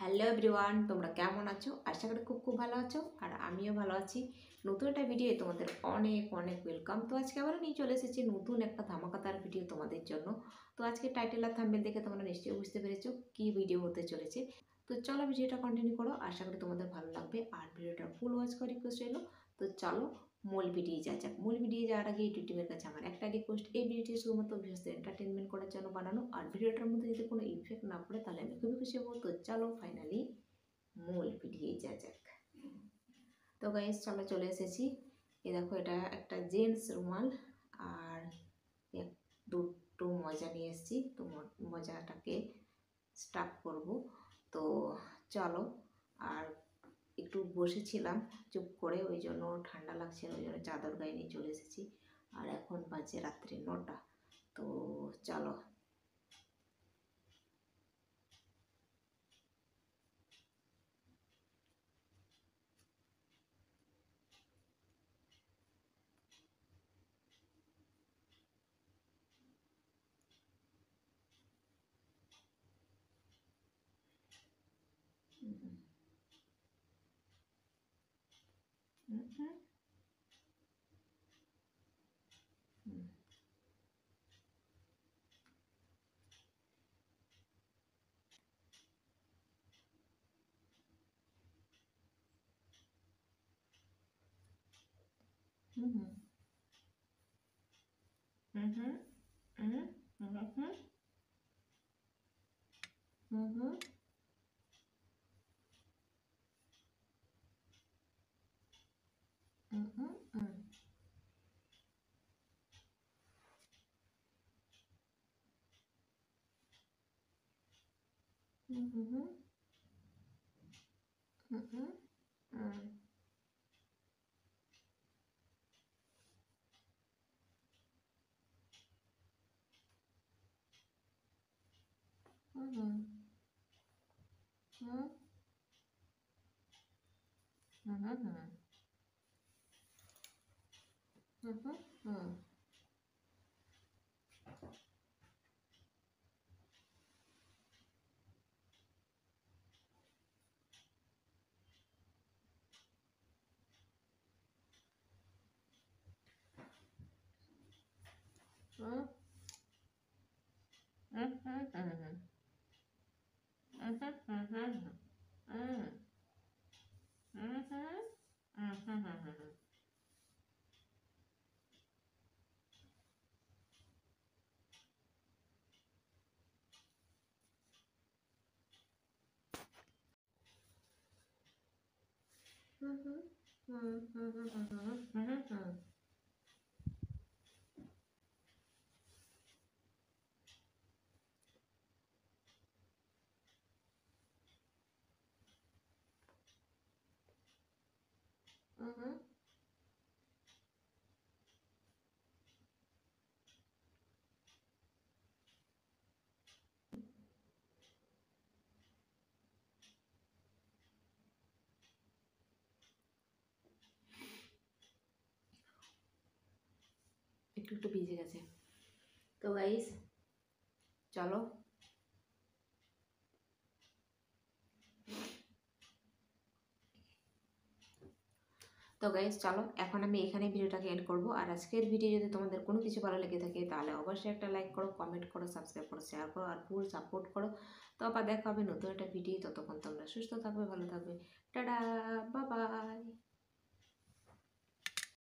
Hello everyone, তোমরা কেমন আছো? আশা করি খুব ভালো আছো আর আমিও ভালো আছি। নতুন একটা ভিডিও তোমাদের অনেক অনেক ওয়েলকাম। তো আজকে আবার নিয়ে চলে এসেছি নতুন একটা ধামাকাদার ভিডিও তোমাদের জন্য। তো আজকে টাইটেল আর থাম্বনেল দেখে তোমরা নিশ্চয়ই বুঝতে পেরেছো কি ভিডিও হতে চলেছে। তো চলো ভিডিওটা কন্টিনিউ করো, আশা করি তোমাদের ভালো লাগবে আর ভিডিওটা ফুল ওয়াচ করে রিকোয়েস্ট রইলো। তো চলো মূল ভিডিও যাক। মূল ভিডিও যাওয়ার আগে ইউটিউবের কাছে আমার একটা রিকোয়েস্ট, এই ভিডিওটি শুধুমাত্র ভিউয়ার্স এন্টারটেনমেন্ট করার জন্য বানানো, আর ভিডিওটার মধ্যে যদি কোনো ইফেক্ট না পড়ে তাহলে আমি খুবই খুশি হবো। তো চলো ফাইনালি মূল ভিডিও যাক। তো গাইস চলো চলে এসেছি। এই দেখো এটা একটা জেন্টস রুমাল আর দুটো মজা নিয়ে এসেছি। তো মজাটাকে স্টার্ট করব। তো চলো, আর একটু বসেছিলাম চুপ করে, ওই জন্য ঠান্ডা লাগছে, ওই জন্য চাদর গায়ে নিয়ে চলে এসেছি। আর এখন বাজে রাত্রি 9টা। তো চলো। একটু ভিজে গেছে। তো গাইস চলো, এখন আমি এখানে ভিডিওটাকে এন্ড করব। আর আজকের ভিডিও যদি তোমাদের কোনো কিছু ভালো লেগে থাকে তাহলে অবশ্যই একটা লাইক করো, কমেন্ট করো, সাবস্ক্রাইব করো, শেয়ার করো আর ফুল সাপোর্ট করো। তো আবার দেখা হবে নতুন একটা ভিডিও। ততক্ষণ তোমরা সুস্থ থাকবে, ভালো থাকবে। Tata, bye bye.